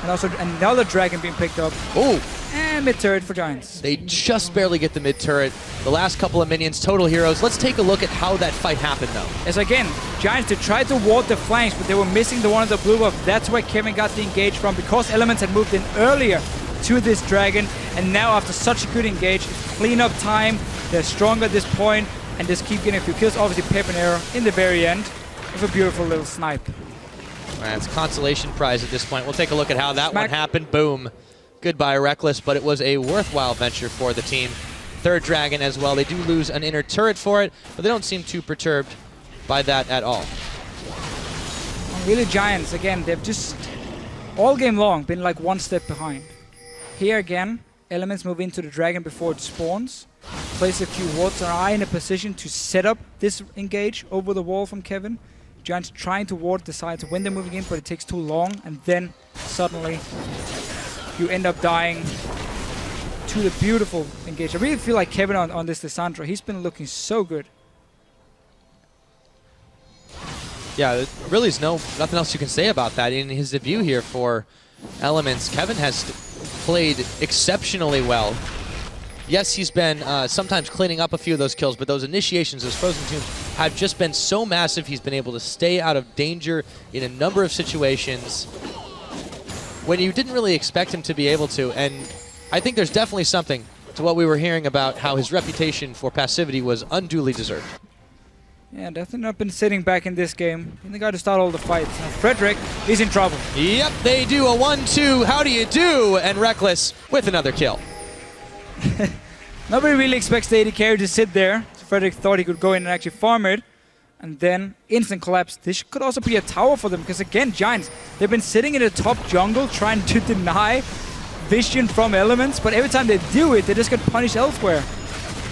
S1: And also another dragon being picked up.
S2: Oh.
S1: And mid-turret for Giants.
S2: They just barely get the mid-turret. The last couple of minions, total heroes. Let's take a look at how that fight happened, though.
S1: As again, Giants, they tried to ward the flanks, but they were missing the one on the blue buff. That's where Kevin got the engage from, because Elements had moved in earlier to this dragon. And now, after such a good engage, clean up time. They're stronger at this point, and just keep getting a few kills. Obviously, Pepinero in the very end with a beautiful little snipe.
S2: That's consolation prize at this point. We'll take a look at how that one happened. Boom. Goodbye, Reckless, but it was a worthwhile venture for the team. 3rd dragon as well. They do lose an inner turret for it, but they don't seem too perturbed by that at all.
S1: Really, Giants, again, they've just all game long been like 1 step behind. Here again, Elements move into the dragon before it spawns. Place a few wards, and are in a position to set up this engage over the wall from Kevin. Giants trying to ward the sides when they're moving in, but it takes too long, and then suddenly you end up dying to the beautiful engage. I really feel like Kevin on this Lissandra, he's been looking so good.
S2: Yeah, there really is nothing else you can say about that. In his debut here for Elements, Kevin has played exceptionally well. Yes, he's been sometimes cleaning up a few of those kills, but those initiations, those Frozen Tombs, have just been so massive. He's been able to stay out of danger in a number of situations when you didn't really expect him to be able to. And I think there's definitely something to what we were hearing about how his reputation for passivity was unduly deserved.
S1: Yeah, definitely not been sitting back in this game. And they got to start all the fights. Now Frederick is in trouble.
S2: Yep, they do a 1-2. How do you do? And Reckless with another kill.
S1: Nobody really expects the AD carry to sit there. So Frederick thought he could go in and actually farm it. And then instant collapse. This could also be a tower for them. Because again, Giants, they've been sitting in the top jungle trying to deny vision from elements. But every time they do it, they just get punished elsewhere.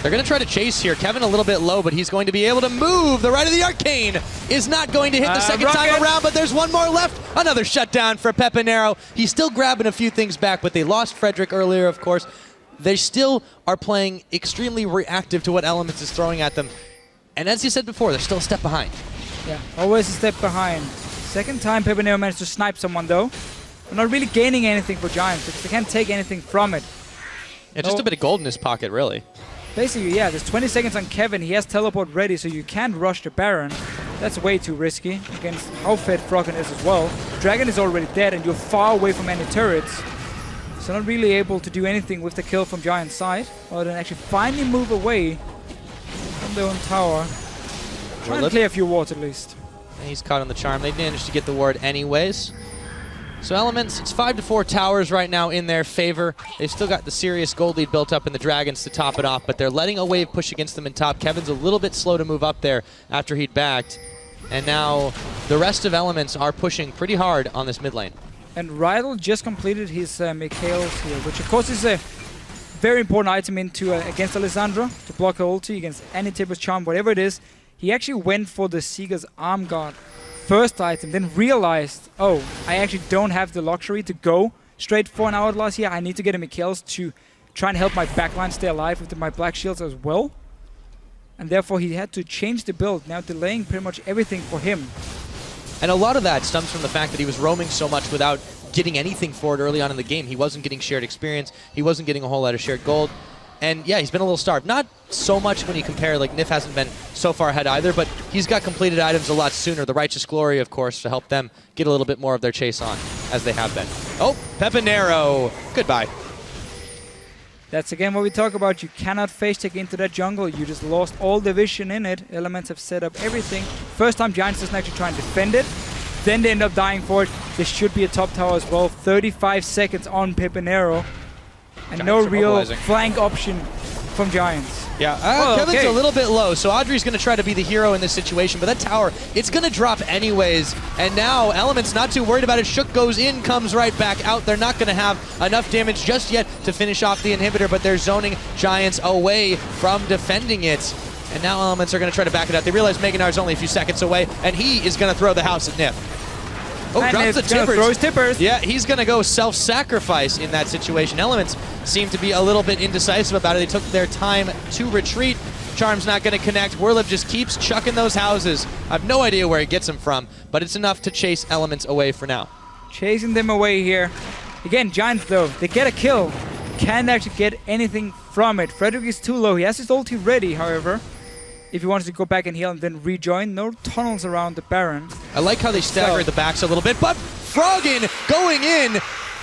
S2: They're going to try to chase here. Kevin a little bit low, but he's going to be able to move. The right of the Arcane is not going to hit the second time around, but there's one more left. Another shutdown for Pepinero. He's still grabbing a few things back, but they lost Frederick earlier, of course. They still are playing extremely reactive to what Elements is throwing at them. And as you said before, they're still a step behind.
S1: Yeah, always a step behind. Second time Pepinero managed to snipe someone, though. They're not really gaining anything for Giants because they can't take anything from it.
S2: Yeah, just a bit of gold in his pocket, really.
S1: Basically, yeah, there's 20 seconds on Kevin. He has teleport ready, so you can't rush the Baron. That's way too risky against how fed Froggen is as well. Dragon is already dead, and you're far away from any turrets. So not really able to do anything with the kill from Giant's side, other than actually finally move away from their own tower. Try and clear a few wards at least.
S2: And he's caught on the charm. They managed to get the ward anyways. So Elements, it's 5-4 towers right now in their favor. They've still got the serious gold lead built up in the Dragons to top it off, but they're letting a wave push against them in top. Kevin's a little bit slow to move up there after he'd backed. And now the rest of Elements are pushing pretty hard on this mid lane.
S1: And Rydell just completed his Mikhails here, which of course is a very important item into against Alessandra to block her ulti against any Tempest Charm, whatever it is. He actually went for the Seeker's Arm Guard first item, then realized, oh, I actually don't have the luxury to go straight for an Hourglass here. I need to get a Mikhails to try and help my backline stay alive with my Black Shields as well. And therefore he had to change the build, now delaying pretty much everything for him.
S2: And a lot of that stems from the fact that he was roaming so much without getting anything for it early on in the game. He wasn't getting shared experience. He wasn't getting a whole lot of shared gold. And yeah, he's been a little starved. Not so much when you compare, like Nif hasn't been so far ahead either, but he's got completed items a lot sooner. The Righteous Glory, of course, to help them get a little bit more of their chase on, as they have been. Oh, Pepinero. Goodbye.
S1: That's again what we talk about. You cannot face take into that jungle. You just lost all the vision in it. Elements have set up everything. First time Giants doesn't actually try and defend it. Then they end up dying for it. This should be a top tower as well. 35 seconds on Pepinero. And Giants no real flank option from Giants.
S2: Yeah, Kevin's a little bit low, so Audrey's going to try to be the hero in this situation, but that tower, it's going to drop anyways. And now Element's not too worried about it. Shook goes in, comes right back out. They're not going to have enough damage just yet to finish off the inhibitor, but they're zoning Giants away from defending it. And now Elements are going to try to back it out. They realize Meganar's only a few seconds away, and he is going to throw the house at Nif. Oh, and drops the tippers.
S1: Throws tippers.
S2: Yeah, he's going to go self-sacrifice in that situation. Elements seem to be a little bit indecisive about it. They took their time to retreat. Charm's not going to connect. Werliv just keeps chucking those houses. I have no idea where he gets them from, but it's enough to chase Elements away for now.
S1: Chasing them away here. Again, Giants, though, they get a kill. Can't actually get anything from it. Frederick is too low. He has his ulti ready, however. If he wants to go back and heal and then rejoin, no tunnels around the Baron.
S2: I like how they staggered the backs a little bit, but Froggen going in,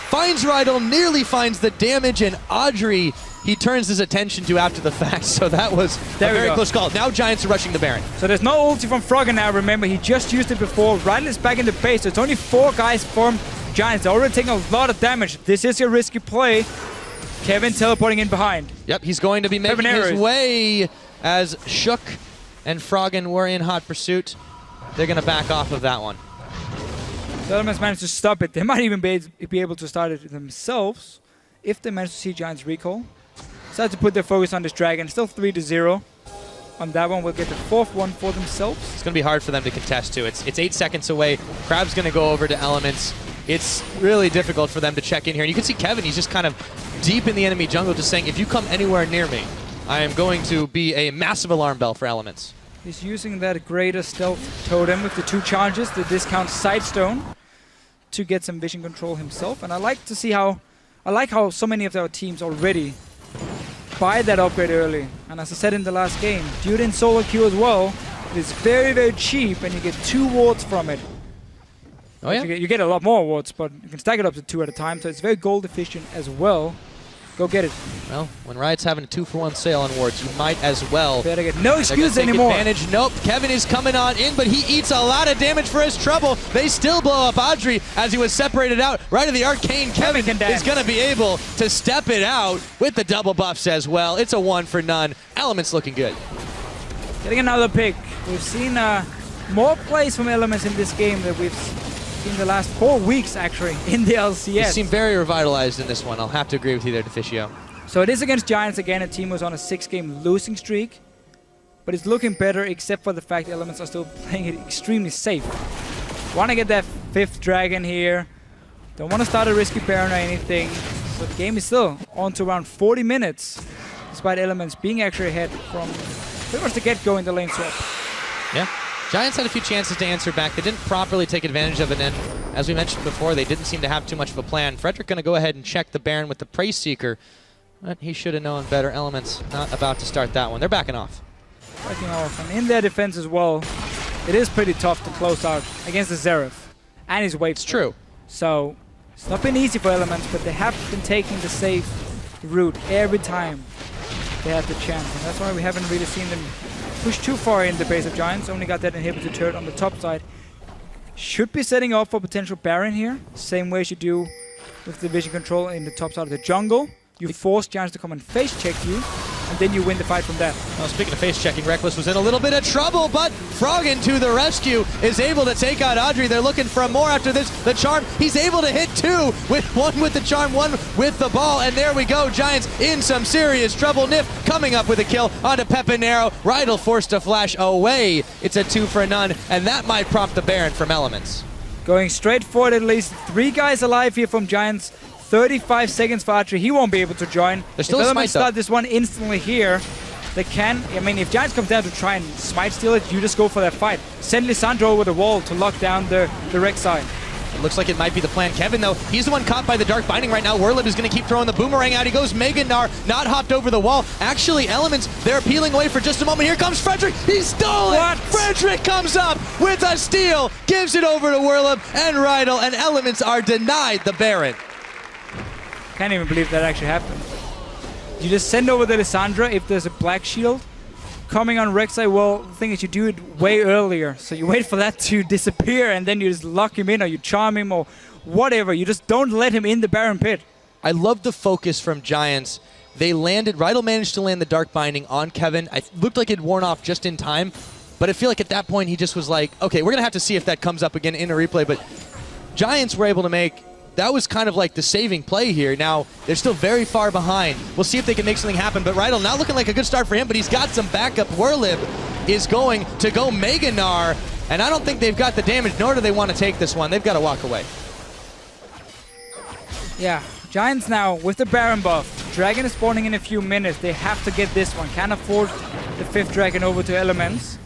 S2: finds Rydell, nearly finds the damage, and Audrey he turns his attention to after the fact, so that was a very close call. Now Giants are rushing the Baron.
S1: So there's no ulti from Froggen now, remember, he just used it before. Rydell is back in the base, so it's only 4 guys from Giants. They're already taking a lot of damage. This is a risky play. Kevin teleporting in behind.
S2: Yep, he's going to be making his way as Shook and Froggen were in hot pursuit. They're going to back off of that one.
S1: The Elements managed to stop it. They might even be able to start it themselves if they manage to see Giants recall. Decide to put their focus on this Dragon. Still 3-0 on that one. We'll get the 4th one for themselves.
S2: It's going to be hard for them to contest too. It's 8 seconds away. Crab's going to go over to Elements. It's really difficult for them to check in here. And you can see Kevin, he's just kind of deep in the enemy jungle, just saying, if you come anywhere near me, I am going to be a massive alarm bell for Elements.
S1: He's using that greater stealth totem with the 2 charges, the discount Sidestone, to get some vision control himself. And I like to see how so many of our teams already buy that upgrade early. And as I said in the last game, Dude in solo queue as well, It's very, very cheap, and you get 2 wards from it.
S2: Oh yeah?
S1: You get a lot more wards, but you can stack it up to 2 at a time, so it's very gold efficient as well. Go get it.
S2: Well, when Riot's having a 2-for-1 sale on wards, you might as well.
S1: Better get no excuse
S2: take
S1: anymore.
S2: Advantage. Nope, Kevin is coming on in, but he eats a lot of damage for his trouble. They still blow up Audrey as he was separated out. Right of the arcane, Kevin is going to be able to step it out with the double buffs as well. It's a 1 for none. Elements looking good.
S1: Getting another pick. We've seen more plays from Elements in this game than we've seen the last 4 weeks, actually, in the LCS.
S2: They seem very revitalized in this one. I'll have to agree with you there, Deficio.
S1: So it is against Giants again, a team who's on a 6-game losing streak. But it's looking better, except for the fact Elements are still playing it extremely safe. Want to get that 5th dragon here. Don't want to start a risky Baron or anything. So the game is still on to around 40 minutes, despite Elements being actually ahead from pretty much the get-go in the lane swap.
S2: Yeah. Giants had a few chances to answer back. They didn't properly take advantage of it, and as we mentioned before, they didn't seem to have too much of a plan. Frederick going to go ahead and check the Baron with the Praise Seeker, but he should have known better. Elements not about to start that one. They're backing off.
S1: Backing off, and in their defense as well, it is pretty tough to close out against the Xerath and his wave.
S2: It's true.
S1: So it's not been easy for Elements, but they have been taking the safe route every time they have the chance, and that's why we haven't really seen them push too far in the base of Giants. Only got that inhibitor turret on the top side. Should be setting up for potential Baron here. Same way as you do with the vision control in the top side of the jungle. You force Giants to come and face check you, and then you win the fight from that.
S2: Well, speaking of face checking, Reckless was in a little bit of trouble, but Froggen to the rescue is able to take out Audrey. They're looking for more after this. The charm, he's able to hit 2 with 1 with the charm, 1 with the ball, and there we go. Giants in some serious trouble. Nif coming up with a kill onto Pepinero. Rydell forced to flash away. It's a 2 for none, and that might prompt the Baron from Elements.
S1: Going straight forward, at least 3 guys alive here from Giants. 35 seconds for Archer. He won't be able to join.
S2: There's still
S1: if
S2: a
S1: Elements
S2: smite,
S1: start this one instantly here, they can. I mean, if Giants come down to try and smite steal it, you just go for that fight. Send Lissandra over the wall to lock down the Rex side.
S2: It looks like it might be the plan. Kevin, though, he's the one caught by the Dark Binding right now. Werlib is going to keep throwing the boomerang out. He goes Meganar, not hopped over the wall. Actually, Elements, they're peeling away for just a moment. Here comes Frederick. He stole it! Frederick comes up with a steal, gives it over to Werlib and Rydell, and Elements are denied the Baron.
S1: Can't even believe that actually happened. You just send over the Lissandra if there's a black shield coming on Rek'Sai. Well, the thing is you do it way earlier. So you wait for that to disappear and then you just lock him in or you charm him or whatever. You just don't let him in the Baron pit.
S2: I love the focus from Giants. They landed, Rydell managed to land the Dark Binding on Kevin. It looked like it worn off just in time. But I feel like at that point he just was like, okay, we're going to have to see if that comes up again in a replay. But Giants were able to make... That was kind of like the saving play here. Now, they're still very far behind. We'll see if they can make something happen. But Rydell not looking like a good start for him, but he's got some backup. Werlib is going to go Meganar, and I don't think they've got the damage, nor do they want to take this one. They've got to walk away.
S1: Yeah, Giants now with the Baron buff. Dragon is spawning in a few minutes. They have to get this one. Can't afford the 5th Dragon over to Elements.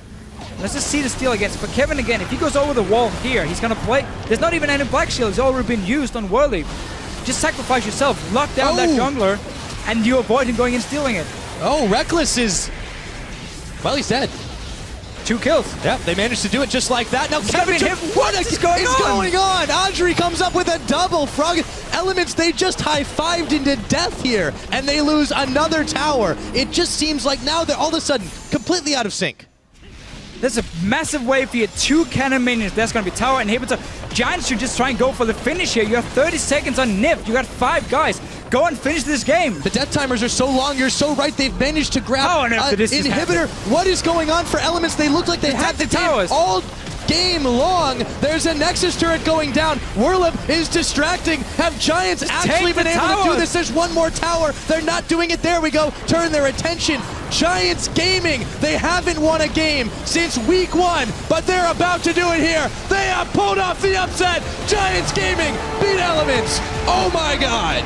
S1: Let's just see the steal against. For Kevin again, if he goes over the wall here, he's going to play. There's not even any black shield. It's already been used on Werlib. Just sacrifice yourself. Lock down that jungler, and you avoid him going and stealing it.
S2: Oh, Reckless is... Well, he's dead.
S1: 2 kills.
S2: Yep, they managed to do it just like that. Now Kevin,
S1: what is going on?
S2: Audrey comes up with a double. Frog Elements, they just high-fived into death here, and they lose another tower. It just seems like now they're all of a sudden completely out of sync.
S1: There's a massive wave here. 2 cannon minions. That's going to be tower inhibitor. Giants should just try and go for the finish here. You have 30 seconds on Nif. You got 5 guys. Go and finish this game.
S2: The death timers are so long. You're so right. They've managed to grab an inhibitor. What is going on for Elements? They look like they had the towers all game long. There's a Nexus turret going down. Werlib is distracting. Have Giants actually been able to do this? There's one more tower. They're not doing it. There we go. Turn their attention. Giants Gaming. They haven't won a game since week 1, but they're about to do it here. They have pulled off the upset. Giants Gaming beat Elements. Oh my God.